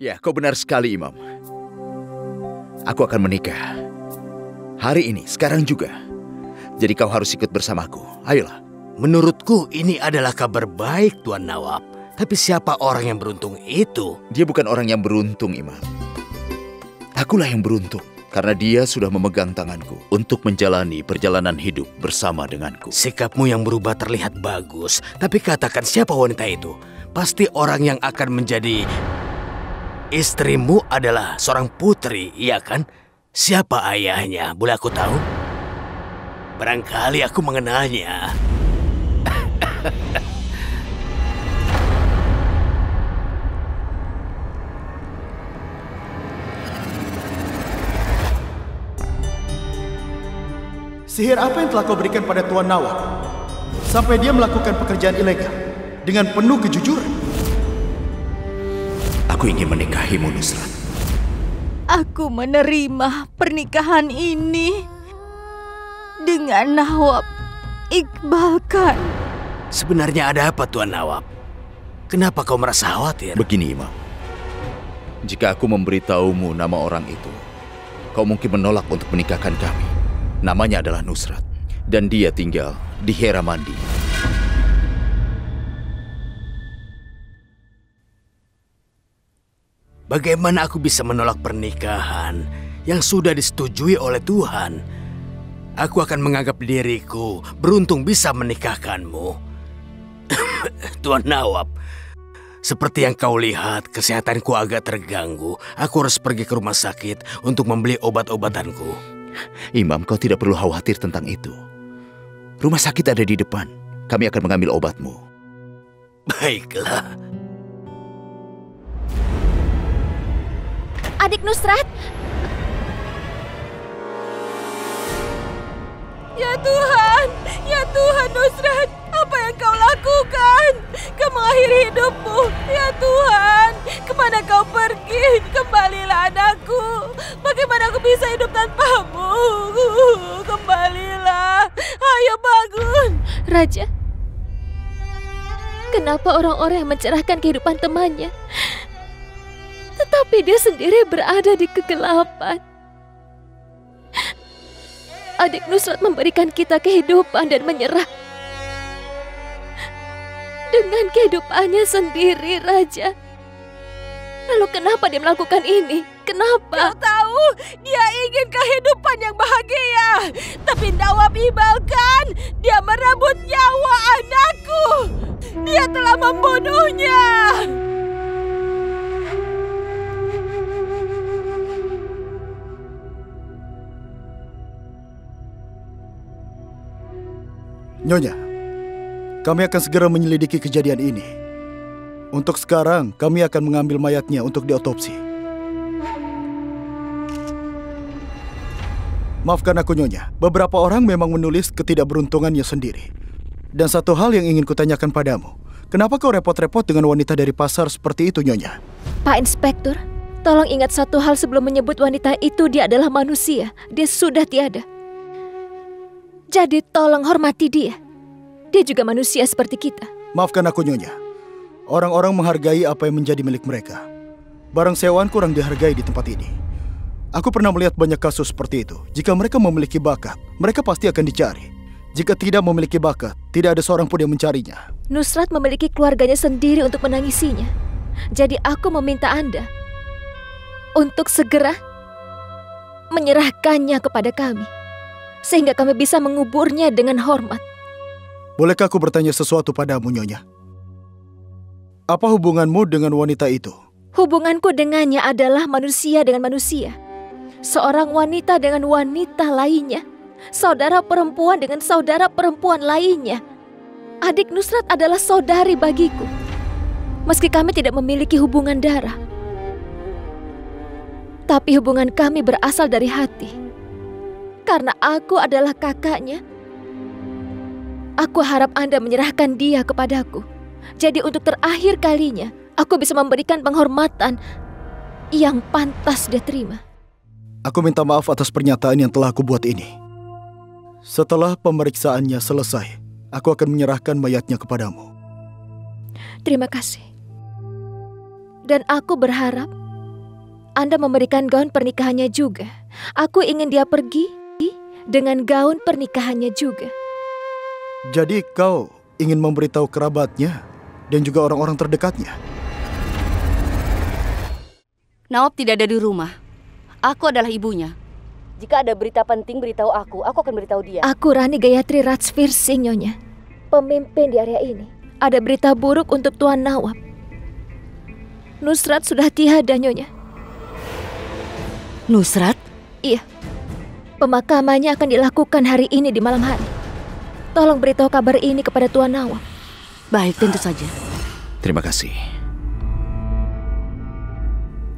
Ya, kau benar sekali, Imam. Aku akan menikah. Hari ini, sekarang juga. Jadi kau harus ikut bersamaku. Ayolah. Menurutku ini adalah kabar baik, Tuan Nawab. Tapi siapa orang yang beruntung itu? Dia bukan orang yang beruntung, Imam. Akulah yang beruntung. Karena dia sudah memegang tanganku untuk menjalani perjalanan hidup bersama denganku. Sikapmu yang berubah terlihat bagus. Tapi katakan siapa wanita itu? Pasti orang yang akan menjadi istrimu adalah seorang putri, iya kan? Siapa ayahnya? Boleh aku tahu? Barangkali aku mengenalnya. Sihir apa yang telah kau berikan pada Tuan Nawab sampai dia melakukan pekerjaan ilegal dengan penuh kejujuran? Aku ingin menikahimu, Nusrat. Aku menerima pernikahan ini dengan Nawab Iqbal Khan. Sebenarnya ada apa, Tuan Nawab? Kenapa kau merasa khawatir? Begini, Imam. Jika aku memberitahumu nama orang itu, kau mungkin menolak untuk menikahkan kami. Namanya adalah Nusrat, dan dia tinggal di Heramandi. Bagaimana aku bisa menolak pernikahan yang sudah disetujui oleh Tuhan? Aku akan menganggap diriku beruntung bisa menikahkanmu. Tuan Nawab, seperti yang kau lihat, kesehatanku agak terganggu. Aku harus pergi ke rumah sakit untuk membeli obat-obatanku. Imam, kau tidak perlu khawatir tentang itu. Rumah sakit ada di depan. Kami akan mengambil obatmu. Baiklah. Adik Nusrat. Ya Tuhan Nusrat, apa yang kau lakukan? Kau mengakhiri hidupmu. Ya Tuhan, kemana kau pergi? Kembalilah anakku. Bagaimana aku bisa hidup tanpamu? Kembalilah. Ayo bangun. Raja, kenapa orang-orang yang mencerahkan kehidupan temannya, tetapi dia sendiri berada di kegelapan? Adik Nusrat memberikan kita kehidupan dan menyerah dengan kehidupannya sendiri, Raja. Lalu kenapa dia melakukan ini? Kenapa? Kau tahu, dia ingin kehidupan yang bahagia. Tapi Nawab Iqbal Khan, dia merebut nyawa anakku. Dia telah membunuhnya. Nyonya, kami akan segera menyelidiki kejadian ini. Untuk sekarang, kami akan mengambil mayatnya untuk diotopsi. Maafkan aku, Nyonya. Beberapa orang memang menulis ketidakberuntungannya sendiri. Dan satu hal yang ingin kutanyakan padamu. Kenapa kau repot-repot dengan wanita dari pasar seperti itu, Nyonya? Pak Inspektur, tolong ingat satu hal sebelum menyebut wanita itu dia adalah manusia. Dia sudah tiada. Jadi tolong hormati dia. Dia juga manusia seperti kita. Maafkan aku, Nyonya. Orang-orang menghargai apa yang menjadi milik mereka. Barang sewaan kurang dihargai di tempat ini. Aku pernah melihat banyak kasus seperti itu. Jika mereka memiliki bakat, mereka pasti akan dicari. Jika tidak memiliki bakat, tidak ada seorang pun yang mencarinya. Nusrat memiliki keluarganya sendiri untuk menangisinya. Jadi aku meminta Anda untuk segera menyerahkannya kepada kami, sehingga kami bisa menguburnya dengan hormat. Bolehkah aku bertanya sesuatu padamu, Nyonya? Apa hubunganmu dengan wanita itu? Hubunganku dengannya adalah manusia dengan manusia. Seorang wanita dengan wanita lainnya. Saudara perempuan dengan saudara perempuan lainnya. Adik Nusrat adalah saudari bagiku. Meski kami tidak memiliki hubungan darah, tapi hubungan kami berasal dari hati. Karena aku adalah kakaknya, aku harap Anda menyerahkan dia kepadaku. Jadi untuk terakhir kalinya, aku bisa memberikan penghormatan yang pantas dia terima. Aku minta maaf atas pernyataan yang telah aku buat ini. Setelah pemeriksaannya selesai, aku akan menyerahkan mayatnya kepadamu. Terima kasih. Dan aku berharap Anda memberikan gaun pernikahannya juga. Aku ingin dia pergi dengan gaun pernikahannya juga. Jadi kau ingin memberitahu kerabatnya dan juga orang-orang terdekatnya? Nawab tidak ada di rumah. Aku adalah ibunya. Jika ada berita penting, beritahu aku akan beritahu dia. Aku Rani Gayatri Rajveer Singh, Nyonya. Pemimpin di area ini. Ada berita buruk untuk Tuan Nawab. Nusrat sudah tiada, Nyonya. Nusrat? Iya. Pemakamannya akan dilakukan hari ini di malam hari. Tolong beritahu kabar ini kepada Tuan Nawab. Baik, tentu saja. Terima kasih.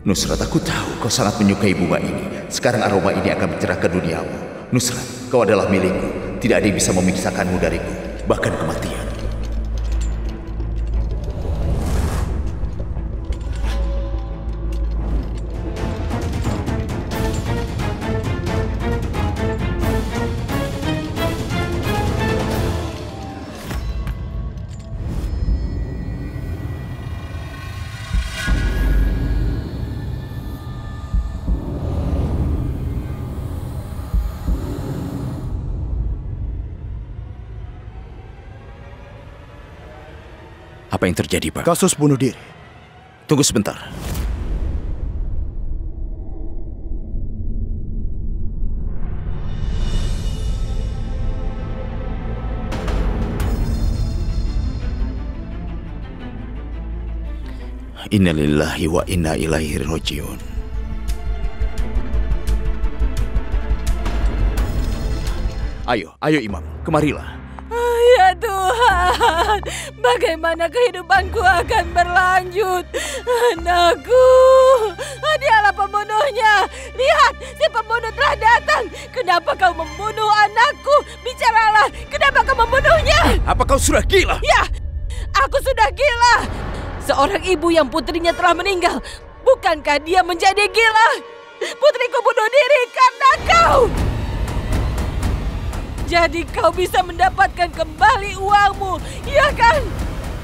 Nusrat, aku tahu kau sangat menyukai bunga ini. Sekarang aroma ini akan mencerahkan duniamu. Nusrat, kau adalah milikku. Tidak ada yang bisa memisahkanmu dariku, bahkan kematian. Apa yang terjadi, Pak? Kasus bunuh diri. Tunggu sebentar. Inna lillahi wa inna ilaihi rajiun. Ayo Imam, kemarilah. Ya Tuhan, bagaimana kehidupanku akan berlanjut? Anakku, dialah pembunuhnya. Lihat, si pembunuh telah datang. Kenapa kau membunuh anakku? Bicaralah, kenapa kau membunuhnya? Apa kau sudah gila? Ya, aku sudah gila. Seorang ibu yang putrinya telah meninggal. Bukankah dia menjadi gila? Putriku bunuh diri karena kau. Jadi kau bisa mendapatkan kembali uangmu, ya kan?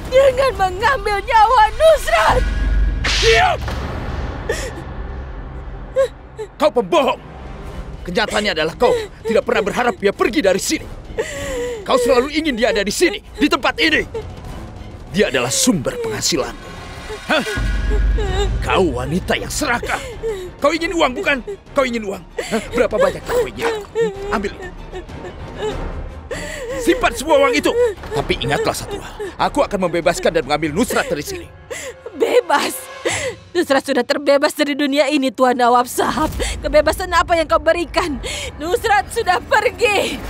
Dengan mengambil nyawa Nusrat. Diam! Kau pembohong. Kenyataannya adalah kau tidak pernah berharap dia pergi dari sini. Kau selalu ingin dia ada di sini, di tempat ini. Dia adalah sumber penghasilan. Hah? Kau wanita yang serakah. Kau ingin uang, bukan? Kau ingin uang. Hah? Berapa banyak kau ingin? Ambil. Simpan semua uang itu. Tapi ingatlah satu hal. Aku akan membebaskan dan mengambil Nusrat dari sini. Bebas? Nusrat sudah terbebas dari dunia ini, Tuan Nawab Sahab. Kebebasan apa yang kau berikan? Nusrat sudah pergi.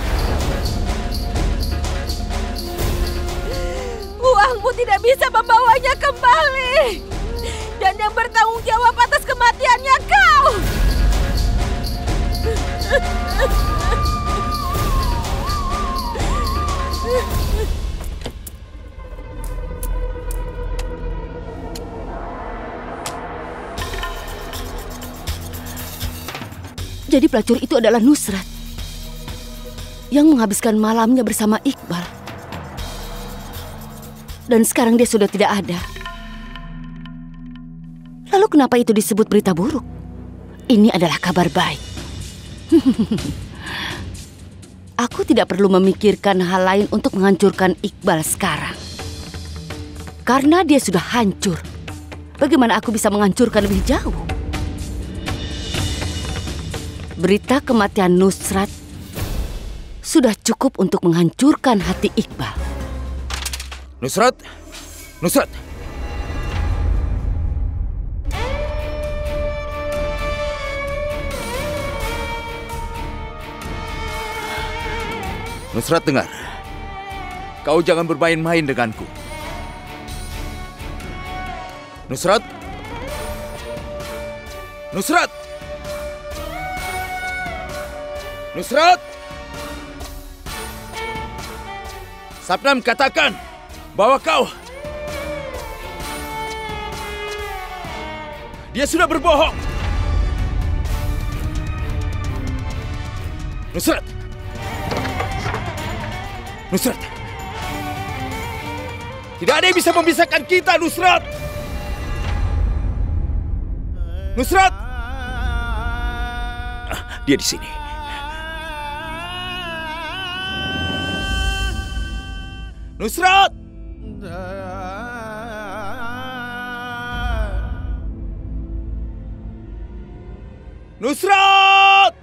Uangmu tidak bisa membawanya kembali. Dan yang bertanggung jawab atas kematiannya kau. Jadi pelacur itu adalah Nusrat yang menghabiskan malamnya bersama Iqbal. Dan sekarang dia sudah tidak ada. Lalu kenapa itu disebut berita buruk? Ini adalah kabar baik. Aku tidak perlu memikirkan hal lain untuk menghancurkan Iqbal sekarang. Karena dia sudah hancur. Bagaimana aku bisa menghancurkan lebih jauh? Berita kematian Nusrat sudah cukup untuk menghancurkan hati Iqbal. Nusrat! Nusrat! Nusrat, dengar. Kau jangan bermain-main denganku. Nusrat! Nusrat! Nusrat! Sabnam katakan bahwa dia sudah berbohong. Nusrat! Nusrat! Tidak ada yang bisa memisahkan kita, Nusrat! Nusrat! Dia di sini. Nusrat! Nusrat!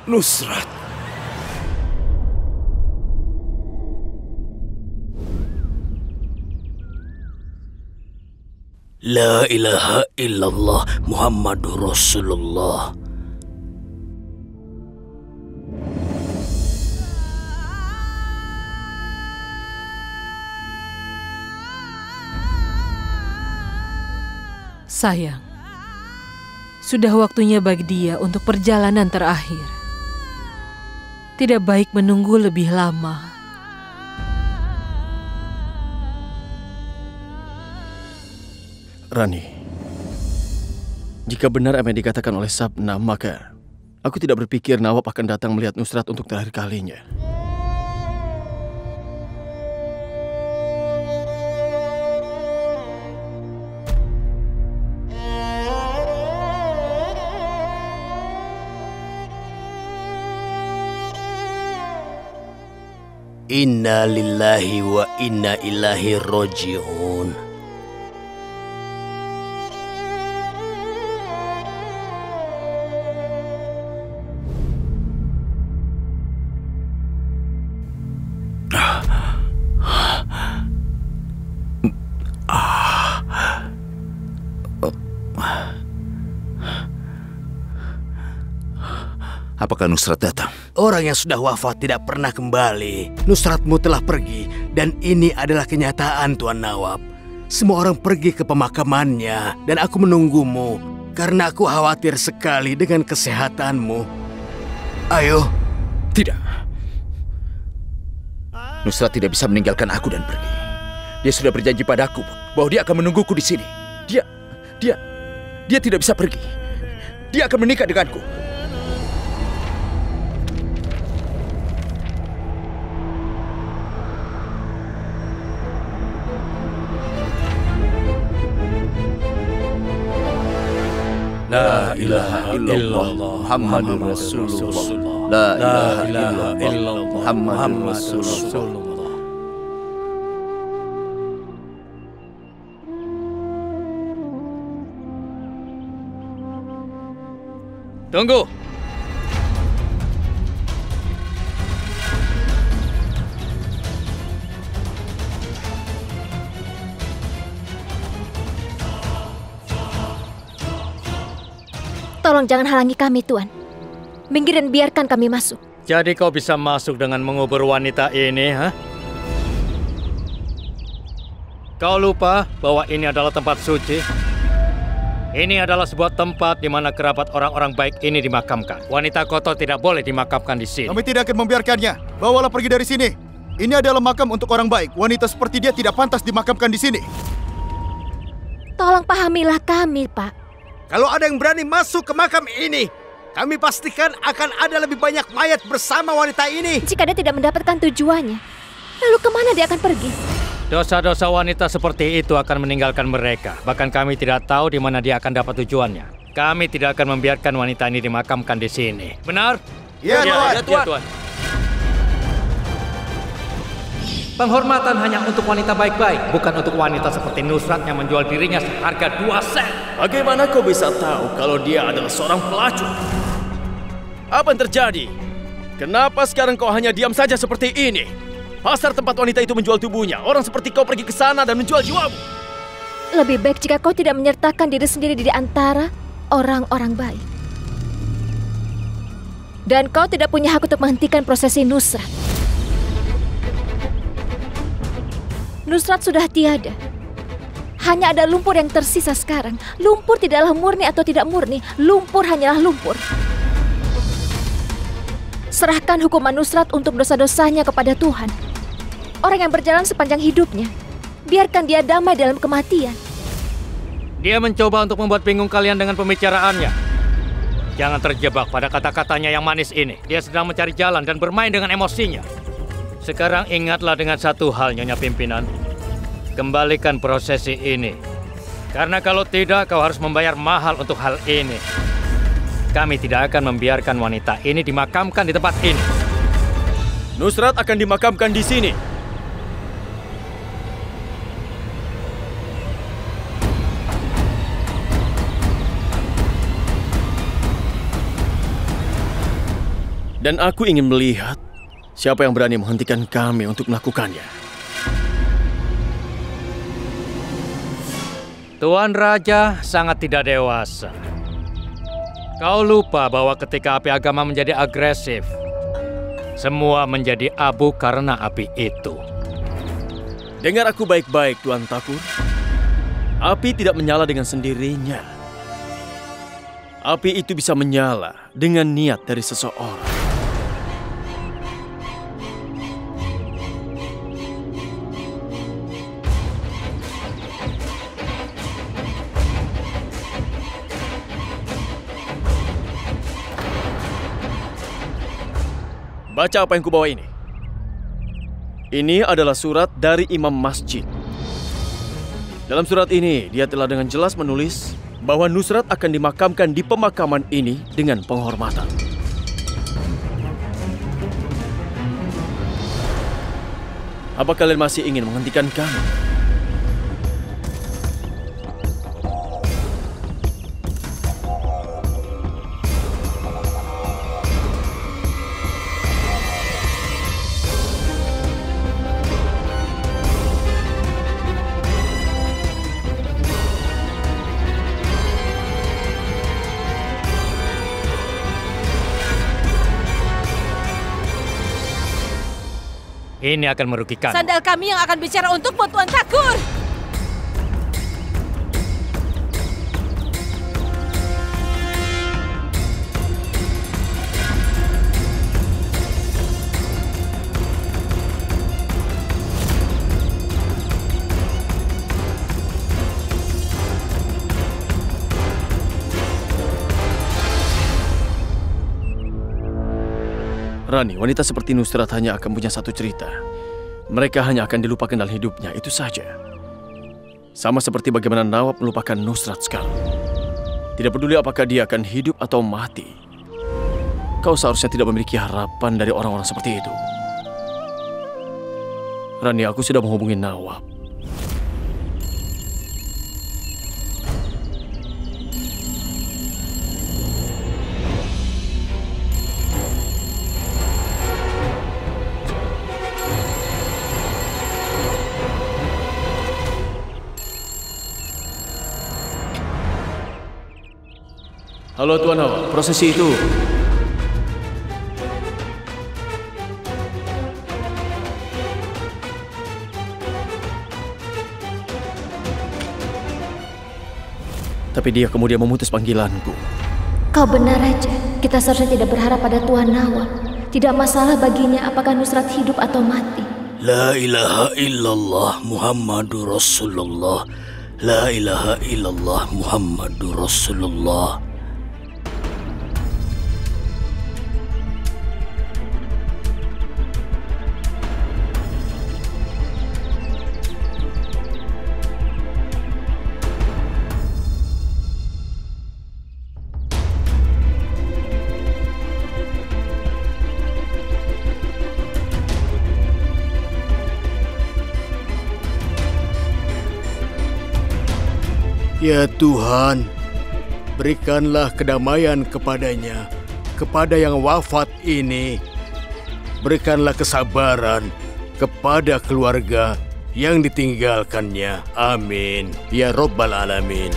Nusrat. La ilaha illallah Muhammadur Rasulullah. Sayang, sudah waktunya bagi dia untuk perjalanan terakhir. Tidak baik menunggu lebih lama. Rani, jika benar apa yang dikatakan oleh Sabna, maka aku tidak berpikir Nawab akan datang melihat Nusrat untuk terakhir kalinya. Inna lillahi wa inna ilaihi roji'un. Apakah Nusrat datang? Orang yang sudah wafat tidak pernah kembali. Nusratmu telah pergi, dan ini adalah kenyataan, Tuan Nawab. Semua orang pergi ke pemakamannya, dan aku menunggumu karena aku khawatir sekali dengan kesehatanmu. Ayo. Tidak. Nusrat tidak bisa meninggalkan aku dan pergi. Dia sudah berjanji padaku bahwa dia akan menungguku di sini. Dia tidak bisa pergi. Dia akan menikah denganku. La ilaha illallah Muhammadur Rasulullah. La ilaha illallah Muhammadur Rasulullah. Tunggu. Tolong jangan halangi kami, Tuan. Minggir dan biarkan kami masuk. Jadi kau bisa masuk dengan mengubur wanita ini, ha? Kau lupa bahwa ini adalah tempat suci? Ini adalah sebuah tempat di mana kerabat orang-orang baik ini dimakamkan. Wanita kotor tidak boleh dimakamkan di sini. Kami tidak akan membiarkannya. Bawalah pergi dari sini. Ini adalah makam untuk orang baik. Wanita seperti dia tidak pantas dimakamkan di sini. Tolong pahamilah kami, Pak. Kalau ada yang berani masuk ke makam ini, kami pastikan akan ada lebih banyak mayat bersama wanita ini. Jika dia tidak mendapatkan tujuannya, lalu kemana dia akan pergi? Dosa-dosa wanita seperti itu akan meninggalkan mereka. Bahkan kami tidak tahu di mana dia akan dapat tujuannya. Kami tidak akan membiarkan wanita ini dimakamkan di sini. Benar? Ya, Tuan. Ya, Tuan. Penghormatan hanya untuk wanita baik-baik, bukan untuk wanita seperti Nusrat yang menjual dirinya seharga 2 sen. Bagaimana kau bisa tahu kalau dia adalah seorang pelacur? Apa yang terjadi? Kenapa sekarang kau hanya diam saja seperti ini? Pasar tempat wanita itu menjual tubuhnya. Orang seperti kau pergi ke sana dan menjual jiwamu. Lebih baik jika kau tidak menyertakan diri sendiri di antara orang-orang baik. Dan kau tidak punya hak untuk menghentikan prosesi Nusrat. Nusrat sudah tiada. Hanya ada lumpur yang tersisa sekarang. Lumpur tidaklah murni atau tidak murni. Lumpur hanyalah lumpur. Serahkan hukuman Nusrat untuk dosa-dosanya kepada Tuhan. Orang yang berjalan sepanjang hidupnya, biarkan dia damai dalam kematian. Dia mencoba untuk membuat bingung kalian dengan pembicaraannya. Jangan terjebak pada kata-katanya yang manis ini. Dia sedang mencari jalan dan bermain dengan emosinya. Sekarang ingatlah dengan satu hal, Nyonya Pimpinan. Kembalikan prosesi ini. Karena kalau tidak, kau harus membayar mahal untuk hal ini. Kami tidak akan membiarkan wanita ini dimakamkan di tempat ini. Nusrat akan dimakamkan di sini. Dan aku ingin melihat siapa yang berani menghentikan kami untuk melakukannya. Tuan Raja sangat tidak dewasa. Kau lupa bahwa ketika api agama menjadi agresif, semua menjadi abu karena api itu. Dengar aku baik-baik, Tuan Takur. Api tidak menyala dengan sendirinya. Api itu bisa menyala dengan niat dari seseorang. Baca apa yang kubawa ini. Ini adalah surat dari imam masjid. Dalam surat ini, dia telah dengan jelas menulis bahwa Nusrat akan dimakamkan di pemakaman ini dengan penghormatan. Apa kalian masih ingin menghentikan kami? Ini akan merugikan. Sandal kami yang akan bicara untukmu, Tuan Takur. Rani, wanita seperti Nusrat hanya akan punya satu cerita. Mereka hanya akan dilupakan dalam hidupnya, itu saja. Sama seperti bagaimana Nawab melupakan Nusrat sekarang. Tidak peduli apakah dia akan hidup atau mati. Kau seharusnya tidak memiliki harapan dari orang-orang seperti itu. Rani, aku sudah menghubungi Nawab. Halo Tuan Nawab, prosesi itu... Tapi dia kemudian memutus panggilanku. Kau benar, Raja. Kita seharusnya tidak berharap pada Tuan Nawab. Tidak masalah baginya apakah Nusrat hidup atau mati. La ilaha illallah Muhammadur Rasulullah. La ilaha illallah Muhammadur Rasulullah. Ya Tuhan, berikanlah kedamaian kepadanya, kepada yang wafat ini. Berikanlah kesabaran kepada keluarga yang ditinggalkannya. Amin. Ya Rabbal Alamin.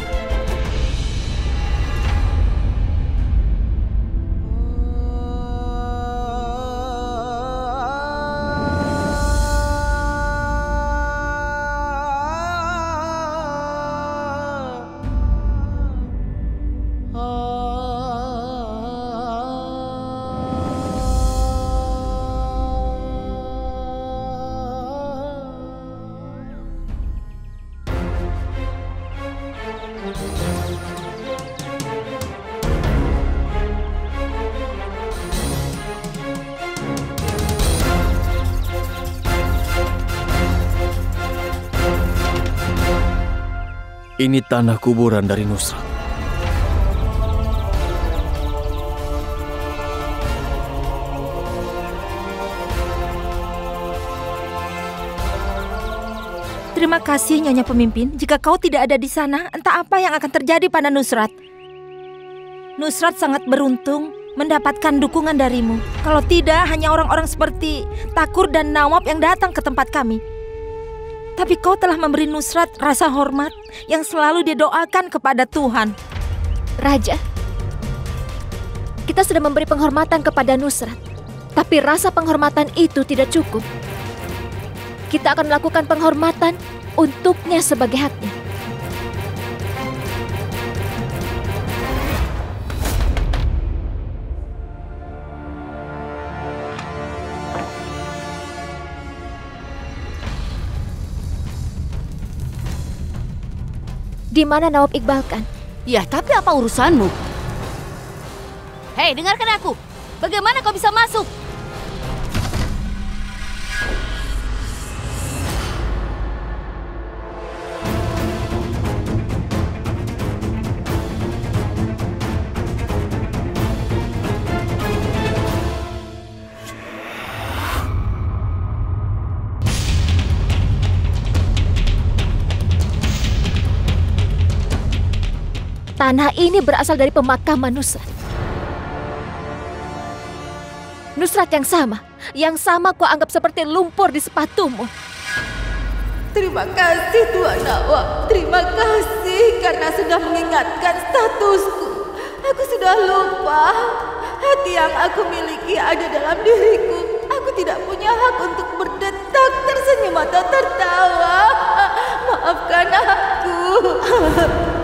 Ini tanah kuburan dari Nusrat. Terima kasih, Nyonya Pemimpin. Jika kau tidak ada di sana, entah apa yang akan terjadi pada Nusrat. Nusrat sangat beruntung mendapatkan dukungan darimu. Kalau tidak, hanya orang-orang seperti Takur dan Nawab yang datang ke tempat kami. Tapi kau telah memberi Nusrat rasa hormat yang selalu didoakan kepada Tuhan. Raja, kita sudah memberi penghormatan kepada Nusrat. Tapi rasa penghormatan itu tidak cukup. Kita akan melakukan penghormatan untuknya sebagai haknya. Di mana Nawab Iqbal kan? Ya, tapi apa urusanmu? Hei, dengarkan aku. Bagaimana kau bisa masuk? Tanah ini berasal dari pemakaman Nusrat. Nusrat yang sama kau anggap seperti lumpur di sepatumu. Terima kasih Tuan Nawab. Terima kasih karena sudah mengingatkan statusku. Aku sudah lupa. Hati yang aku miliki ada dalam diriku. Aku tidak punya hak untuk berdetak, tersenyum atau tertawa. Maafkan aku.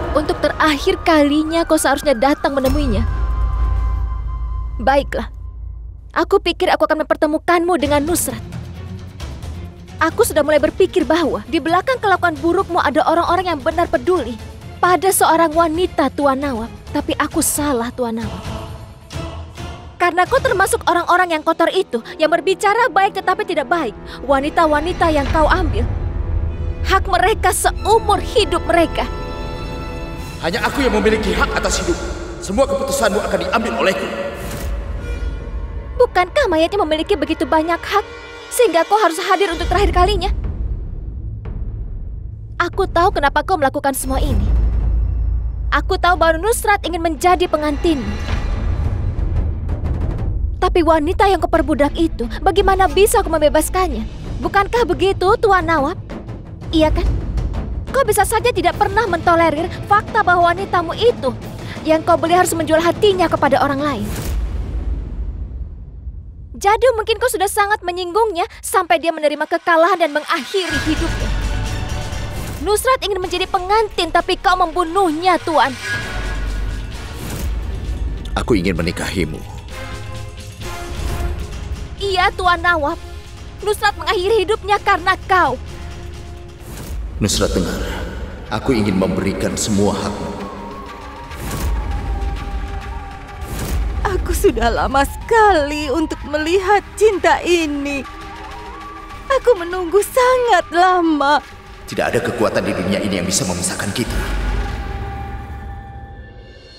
Untuk terakhir kalinya kau seharusnya datang menemuinya. Baiklah. Aku pikir aku akan mempertemukanmu dengan Nusrat. Aku sudah mulai berpikir bahwa di belakang kelakuan burukmu ada orang-orang yang benar peduli pada seorang wanita, Tuan Nawab. Tapi aku salah, Tuan Nawab. Karena kau termasuk orang-orang yang kotor itu, yang berbicara baik tetapi tidak baik. Wanita-wanita yang kau ambil, hak mereka seumur hidup mereka. Hanya aku yang memiliki hak atas hidup. Semua keputusanmu akan diambil olehku. Bukankah mayatnya memiliki begitu banyak hak sehingga kau harus hadir untuk terakhir kalinya? Aku tahu kenapa kau melakukan semua ini. Aku tahu bahwa Nusrat ingin menjadi pengantinmu. Tapi wanita yang kau perbudak itu, bagaimana bisa aku membebaskannya? Bukankah begitu, Tuan Nawab? Iya kan? Kau bisa saja tidak pernah mentolerir fakta bahwa wanitamu itu yang kau beli harus menjual hatinya kepada orang lain. Jadi mungkin kau sudah sangat menyinggungnya sampai dia menerima kekalahan dan mengakhiri hidupnya. Nusrat ingin menjadi pengantin tapi kau membunuhnya, Tuan. Aku ingin menikahimu. Iya, Tuan Nawab. Nusrat mengakhiri hidupnya karena kau. Nusrat, dengar. Aku ingin memberikan semua hakmu. Aku sudah lama sekali untuk melihat cinta ini. Aku menunggu sangat lama. Tidak ada kekuatan di dunia ini yang bisa memisahkan kita.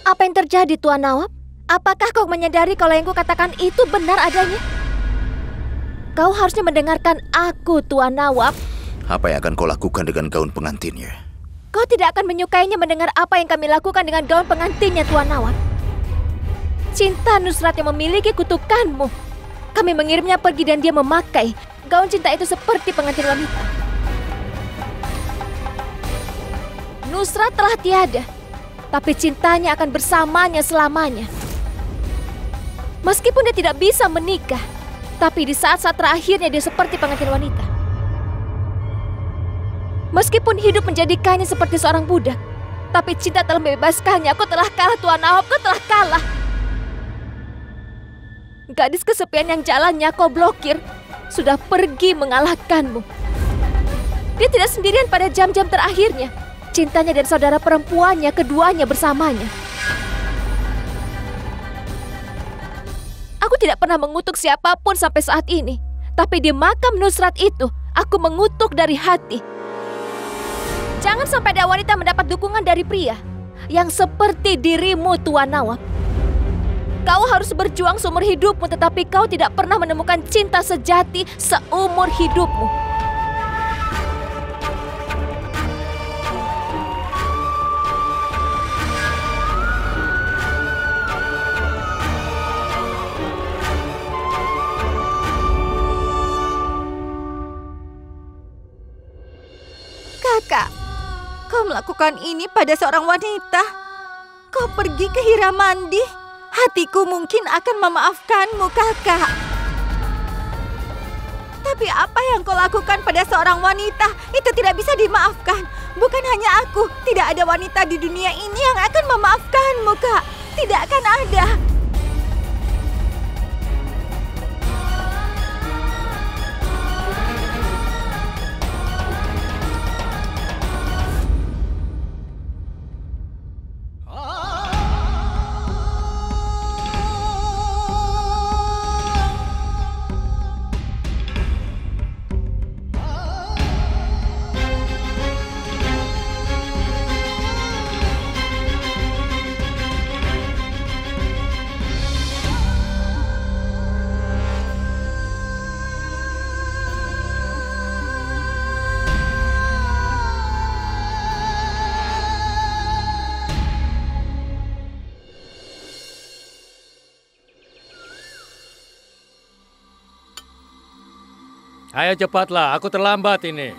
Apa yang terjadi, Tuan Nawab? Apakah kau menyadari kalau yang kukatakan itu benar adanya? Kau harusnya mendengarkan aku, Tuan Nawab. Apa yang akan kau lakukan dengan gaun pengantinnya? Kau tidak akan menyukainya mendengar apa yang kami lakukan dengan gaun pengantinnya, Tuan Nawab. Cinta Nusrat yang memiliki kutukanmu. Kami mengirimnya pergi dan dia memakai gaun cinta itu seperti pengantin wanita. Nusrat telah tiada, tapi cintanya akan bersamanya selamanya. Meskipun dia tidak bisa menikah, tapi di saat-saat terakhirnya dia seperti pengantin wanita. Meskipun hidup menjadikannya seperti seorang budak, tapi cinta telah membebaskannya. Aku telah kalah, Tuan Nawab, kau telah kalah. Gadis kesepian yang jalannya kau blokir sudah pergi mengalahkanmu. Dia tidak sendirian pada jam-jam terakhirnya. Cintanya dan saudara perempuannya, keduanya bersamanya. Aku tidak pernah mengutuk siapapun sampai saat ini. Tapi di makam Nusrat itu, aku mengutuk dari hati. Jangan sampai ada wanita mendapat dukungan dari pria yang seperti dirimu, Tuan Nawab. Kau harus berjuang seumur hidupmu, tetapi kau tidak pernah menemukan cinta sejati seumur hidupmu. Kakak, kau melakukan ini pada seorang wanita. Kau pergi ke Hiramandi. Hatiku mungkin akan memaafkanmu, kakak. Tapi apa yang kau lakukan pada seorang wanita itu tidak bisa dimaafkan. Bukan hanya aku, tidak ada wanita di dunia ini yang akan memaafkanmu, Kak. Tidak akan ada. Ayo cepatlah, aku terlambat ini.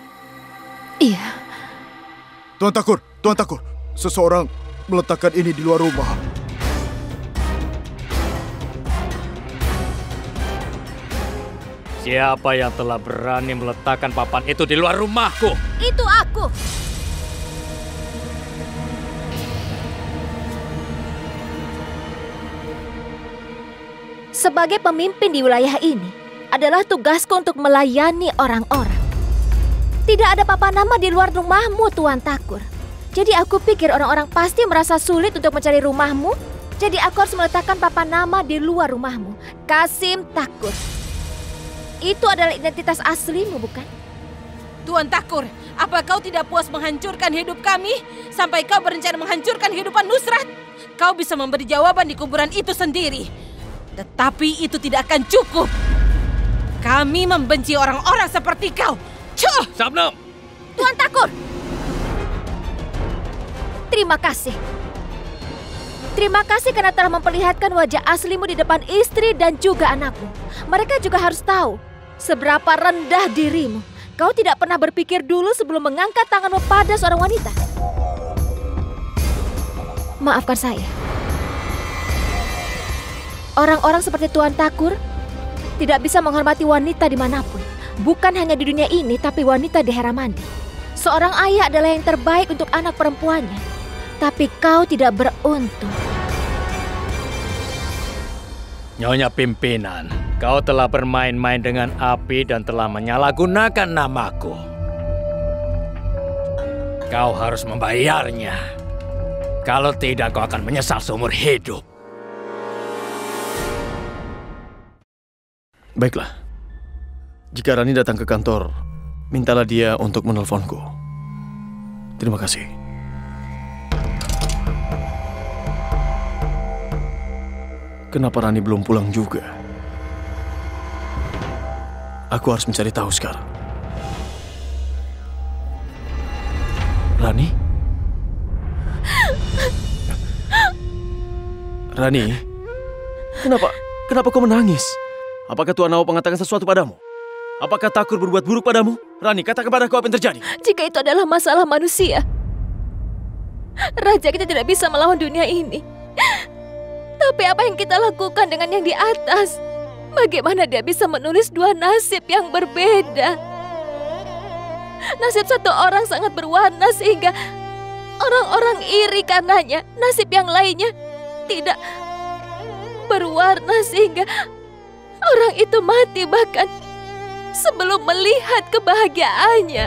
Iya. Tuan Takur, seseorang meletakkan ini di luar rumah. Siapa yang telah berani meletakkan papan itu di luar rumahku? Itu aku. Sebagai pemimpin di wilayah ini, adalah tugasku untuk melayani orang-orang. Tidak ada papan nama di luar rumahmu, Tuan Takur. Jadi aku pikir orang-orang pasti merasa sulit untuk mencari rumahmu. Jadi aku harus meletakkan papan nama di luar rumahmu. Kasim Takur. Itu adalah identitas aslimu, bukan? Tuan Takur, apa kau tidak puas menghancurkan hidup kami? Sampai kau berencana menghancurkan kehidupan Nusrat? Kau bisa memberi jawaban di kuburan itu sendiri. Tetapi itu tidak akan cukup. Kami membenci orang-orang seperti kau. Cuh! Sabnam! Tuan Takur! Terima kasih. Terima kasih karena telah memperlihatkan wajah aslimu di depan istri dan juga anakmu. Mereka juga harus tahu seberapa rendah dirimu. Kau tidak pernah berpikir dulu sebelum mengangkat tanganmu pada seorang wanita. Maafkan saya. Orang-orang seperti Tuan Takur tidak bisa menghormati wanita dimanapun. Bukan hanya di dunia ini, tapi wanita di Hiramandi. Seorang ayah adalah yang terbaik untuk anak perempuannya. Tapi kau tidak beruntung. Nyonya pimpinan, kau telah bermain-main dengan api dan telah menyalahgunakan namaku. Kau harus membayarnya. Kalau tidak, kau akan menyesal seumur hidup. Baiklah. Jika Rani datang ke kantor, mintalah dia untuk menelponku. Terima kasih. Kenapa Rani belum pulang juga? Aku harus mencari tahu sekarang. Rani? Rani? Kenapa kau menangis? Apakah Tuan Nawab mengatakan sesuatu padamu? Apakah Takur berbuat buruk padamu? Rani, katakan padaku apa yang terjadi. Jika itu adalah masalah manusia, raja kita tidak bisa melawan dunia ini. Tapi apa yang kita lakukan dengan yang di atas? Bagaimana dia bisa menulis dua nasib yang berbeda? Nasib satu orang sangat berwarna sehingga orang-orang iri karenanya. Nasib yang lainnya tidak berwarna sehingga orang itu mati bahkan sebelum melihat kebahagiaannya.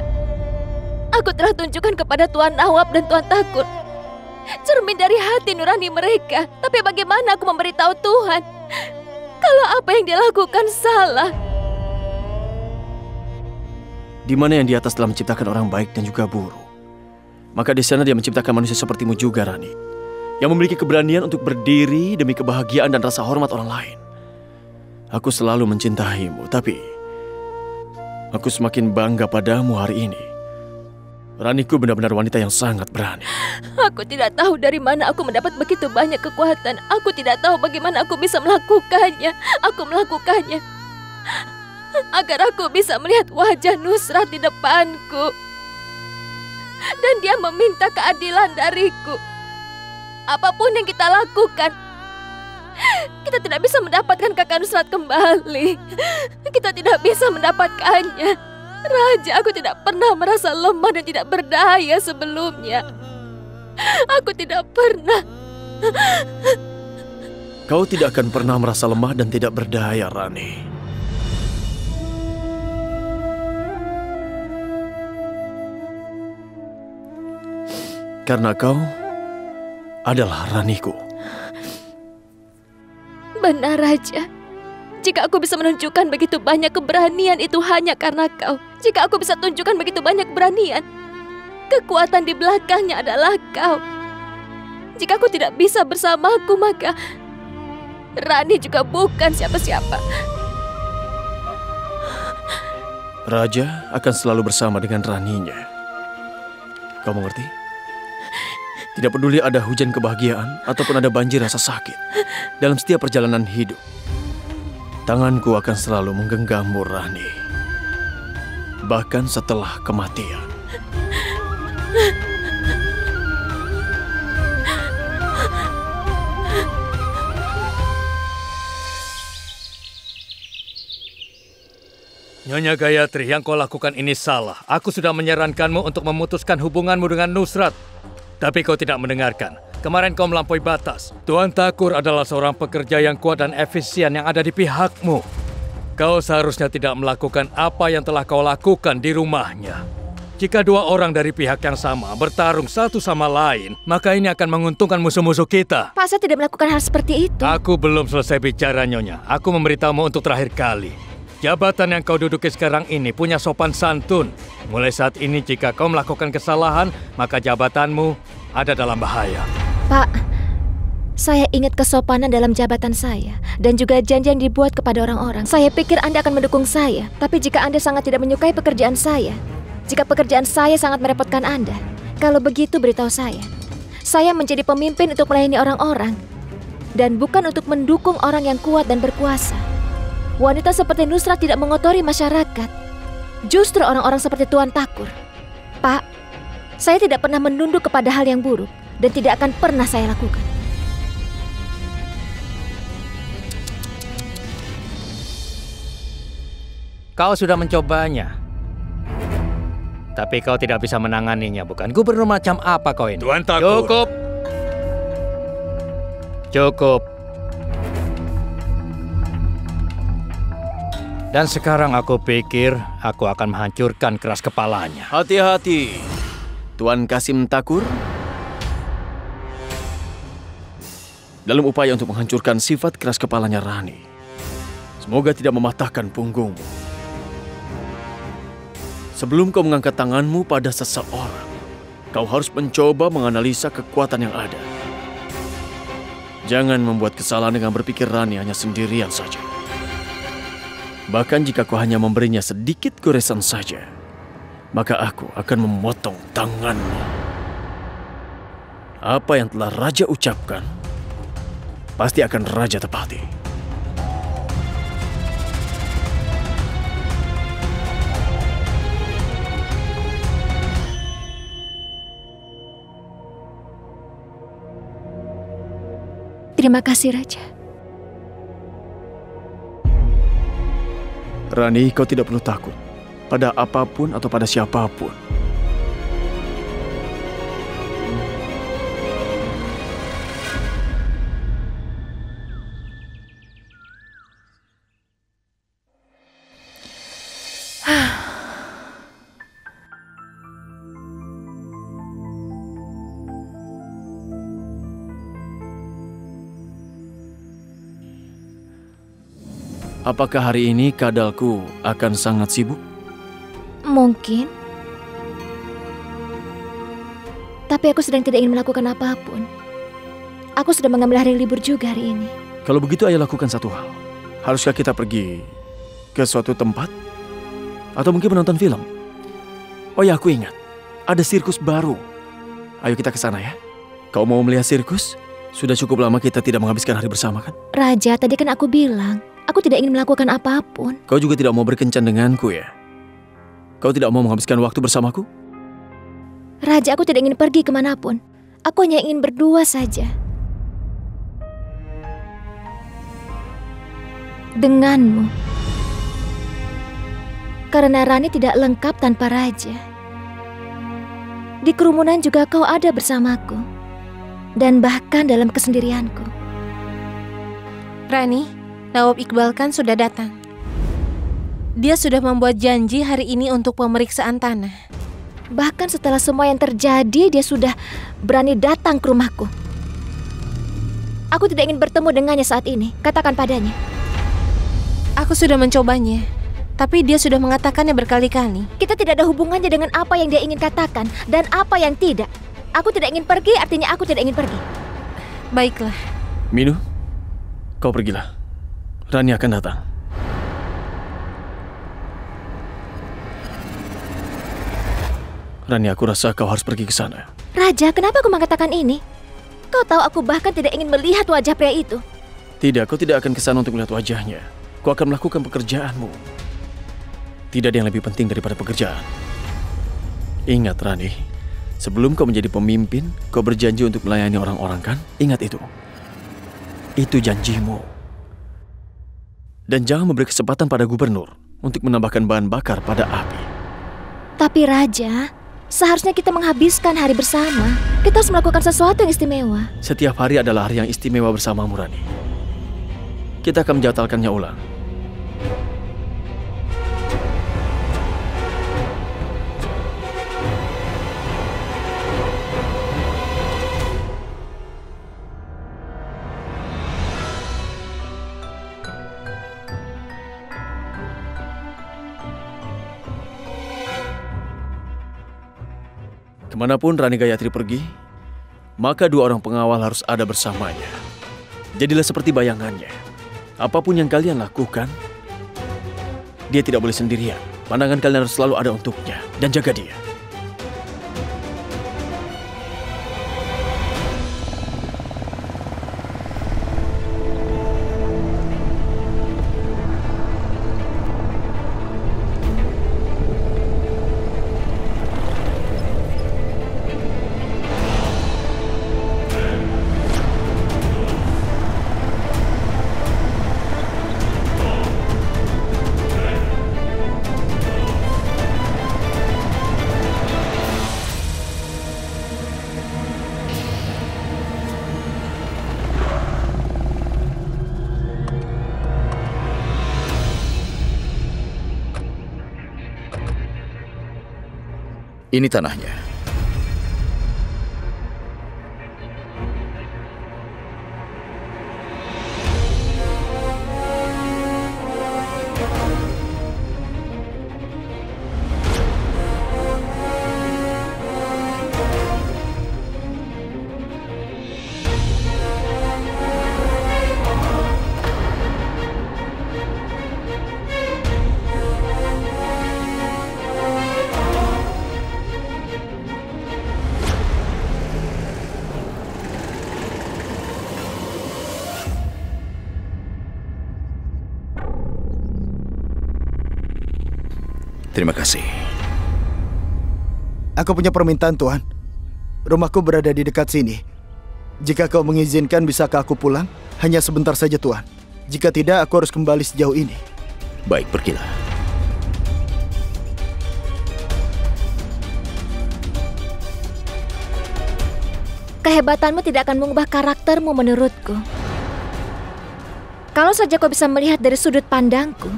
Aku telah tunjukkan kepada Tuan Nawab dan Tuan Takur cermin dari hati nurani mereka. Tapi bagaimana aku memberitahu Tuhan kalau apa yang dia lakukan salah? Di mana yang di atas telah menciptakan orang baik dan juga buruk. Maka di sana dia menciptakan manusia sepertimu juga, Rani. Yang memiliki keberanian untuk berdiri demi kebahagiaan dan rasa hormat orang lain. Aku selalu mencintaimu, tapi aku semakin bangga padamu hari ini. Raniku benar-benar wanita yang sangat berani. Aku tidak tahu dari mana aku mendapat begitu banyak kekuatan. Aku tidak tahu bagaimana aku bisa melakukannya. Aku melakukannya agar aku bisa melihat wajah Nusrat di depanku. Dan dia meminta keadilan dariku. Apapun yang kita lakukan, kita tidak bisa mendapatkan kakak Nusrat kembali. Kita tidak bisa mendapatkannya. Raja, aku tidak pernah merasa lemah dan tidak berdaya sebelumnya. Aku tidak pernah. Kau tidak akan pernah merasa lemah dan tidak berdaya, Rani. Karena kau adalah Raniku. Benar, Raja. Jika aku bisa menunjukkan begitu banyak keberanian, itu hanya karena kau. Jika aku bisa tunjukkan begitu banyak keberanian, kekuatan di belakangnya adalah kau. Jika aku tidak bisa bersamaku, maka Rani juga bukan siapa-siapa. Raja akan selalu bersama dengan Raninya. Kau mengerti? Tidak peduli ada hujan kebahagiaan ataupun ada banjir rasa sakit. Dalam setiap perjalanan hidup, tanganku akan selalu menggenggammu, Rani. Bahkan setelah kematian. Nyonya Gayatri, yang kau lakukan ini salah. Aku sudah menyarankanmu untuk memutuskan hubunganmu dengan Nusrat. Tapi kau tidak mendengarkan. Kemarin kau melampaui batas. Tuan Thakur adalah seorang pekerja yang kuat dan efisien yang ada di pihakmu. Kau seharusnya tidak melakukan apa yang telah kau lakukan di rumahnya. Jika dua orang dari pihak yang sama bertarung satu sama lain, maka ini akan menguntungkan musuh-musuh kita. Pak, saya tidak melakukan hal seperti itu. Aku belum selesai bicara, Nyonya. Aku memberitahumu untuk terakhir kali. Jabatan yang kau duduki sekarang ini punya sopan santun. Mulai saat ini jika kau melakukan kesalahan, maka jabatanmu ada dalam bahaya. Pak, saya ingat kesopanan dalam jabatan saya dan juga janji yang dibuat kepada orang-orang. Saya pikir Anda akan mendukung saya. Tapi jika Anda sangat tidak menyukai pekerjaan saya, jika pekerjaan saya sangat merepotkan Anda, kalau begitu beritahu saya. Saya menjadi pemimpin untuk melayani orang-orang dan bukan untuk mendukung orang yang kuat dan berkuasa. Wanita seperti Nusrat tidak mengotori masyarakat. Justru orang-orang seperti Tuan Thakur. Pak, saya tidak pernah menunduk kepada hal yang buruk dan tidak akan pernah saya lakukan. Kau sudah mencobanya. Tapi kau tidak bisa menanganinya, bukan? Gubernur macam apa kau ini? Tuan Thakur. Cukup. Cukup. Dan sekarang aku pikir aku akan menghancurkan keras kepalanya. Hati-hati, Tuan Kasim Thakur. Dalam upaya untuk menghancurkan sifat keras kepalanya Rani, semoga tidak mematahkan punggungmu. Sebelum kau mengangkat tanganmu pada seseorang, kau harus mencoba menganalisa kekuatan yang ada. Jangan membuat kesalahan dengan berpikir Rani hanya sendirian saja. Bahkan jika kau hanya memberinya sedikit goresan saja, maka aku akan memotong tanganmu. Apa yang telah Raja ucapkan, pasti akan Raja tepati. Terima kasih, Raja. Rani, kau tidak perlu takut pada apapun atau pada siapapun. Apakah hari ini kadalku akan sangat sibuk? Mungkin. Tetapi aku sedang tidak ingin melakukan apapun. Aku sudah mengambil hari libur juga hari ini. Kalau begitu ayo lakukan satu hal. Haruskah kita pergi ke suatu tempat? Atau mungkin menonton film? Oh ya, aku ingat. Ada sirkus baru. Ayo kita ke sana ya. Kau mau melihat sirkus? Sudah cukup lama kita tidak menghabiskan hari bersama kan? Raja, tadi kan aku bilang, aku tidak ingin melakukan apapun. Kau juga tidak mau berkencan denganku ya? Kau tidak mau menghabiskan waktu bersamaku? Raja, aku tidak ingin pergi kemanapun. Aku hanya ingin berdua saja. Denganmu. Karena Rani tidak lengkap tanpa Raja. Di kerumunan juga kau ada bersamaku. Dan bahkan dalam kesendirianku. Rani, Nawab Iqbal kan sudah datang. Dia sudah membuat janji hari ini untuk pemeriksaan tanah. Bahkan setelah semua yang terjadi, dia sudah berani datang ke rumahku. Aku tidak ingin bertemu dengannya saat ini. Katakan padanya. Aku sudah mencobanya, tapi dia sudah mengatakannya berkali-kali. Kita tidak ada hubungannya dengan apa yang dia ingin katakan dan apa yang tidak. Aku tidak ingin pergi, artinya aku tidak ingin pergi. Baiklah. Minu, kau pergilah. Rani akan datang. Rani, aku rasa kau harus pergi ke sana. Raja, kenapa aku mengatakan ini? Kau tahu aku bahkan tidak ingin melihat wajah pria itu. Tidak, kau tidak akan ke sana untuk melihat wajahnya. Kau akan melakukan pekerjaanmu. Tidak ada yang lebih penting daripada pekerjaan. Ingat, Rani, sebelum kau menjadi pemimpin, kau berjanji untuk melayani orang-orang kan? Ingat itu. Itu janjimu. Dan jangan memberi kesempatan pada gubernur untuk menambahkan bahan bakar pada api. Tapi Raja, seharusnya kita menghabiskan hari bersama. Kita harus melakukan sesuatu yang istimewa. Setiap hari adalah hari yang istimewa bersamamu, Rani. Kita akan menjadwalkannya ulang. Kemanapun Rani Gayatri pergi, maka dua orang pengawal harus ada bersamanya. Jadilah seperti bayangannya. Apapun yang kalian lakukan, dia tidak boleh sendirian. Pandangan kalian harus selalu ada untuknya dan jaga dia. Ini tanahnya. Terima kasih. Aku punya permintaan, Tuan. Rumahku berada di dekat sini. Jika kau mengizinkan, bisakah aku pulang? Hanya sebentar saja, Tuan. Jika tidak, aku harus kembali sejauh ini. Baik, pergilah. Kehebatanmu tidak akan mengubah karaktermu menurutku. Kalau saja kau bisa melihat dari sudut pandangku,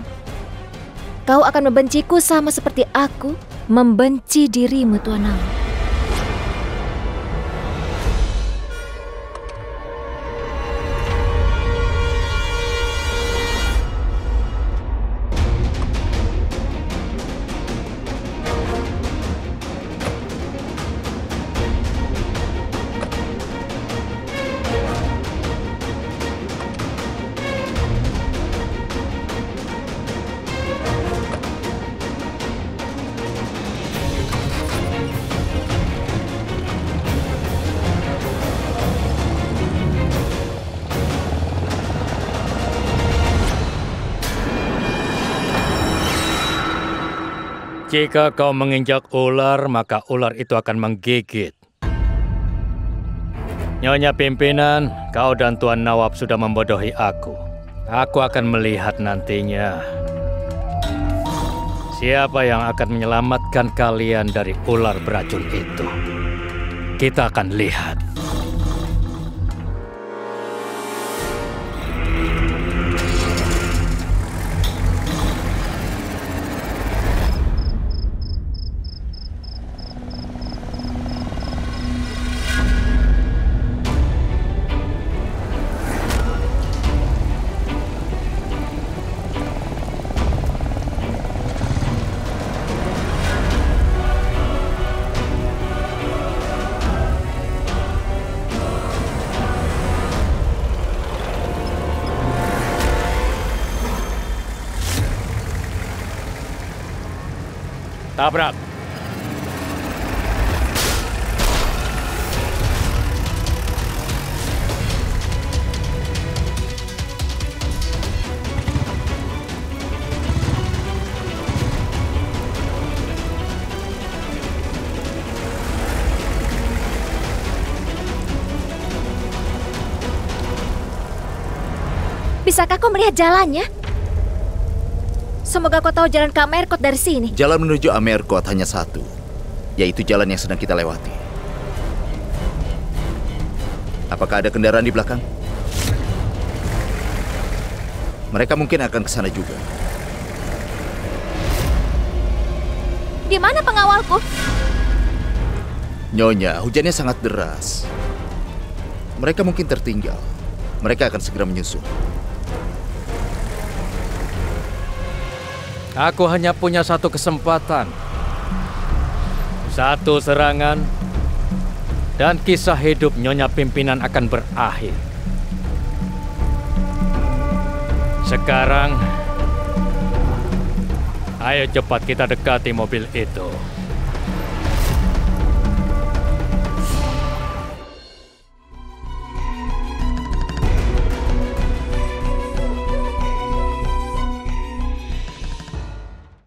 kau akan membenciku sama seperti aku membenci dirimu, Tuan Nawab. Jika kau menginjak ular, maka ular itu akan menggigit. Nyonya pimpinan, kau dan Tuan Nawab sudah membodohi aku. Aku akan melihat nantinya siapa yang akan menyelamatkan kalian dari ular beracun itu. Kita akan lihat. Tabrak. Bisakah kau melihat jalannya? Semoga kau tahu jalan ke Amerkot dari sini. Jalan menuju Amerkot hanya satu, yaitu jalan yang sedang kita lewati. Apakah ada kendaraan di belakang? Mereka mungkin akan ke sana juga. Di mana pengawalku? Nyonya, hujannya sangat deras. Mereka mungkin tertinggal. Mereka akan segera menyusul. Aku hanya punya satu kesempatan. Satu serangan, dan kisah hidup Nyonya Pimpinan akan berakhir. Sekarang, ayo cepat kita dekati mobil itu.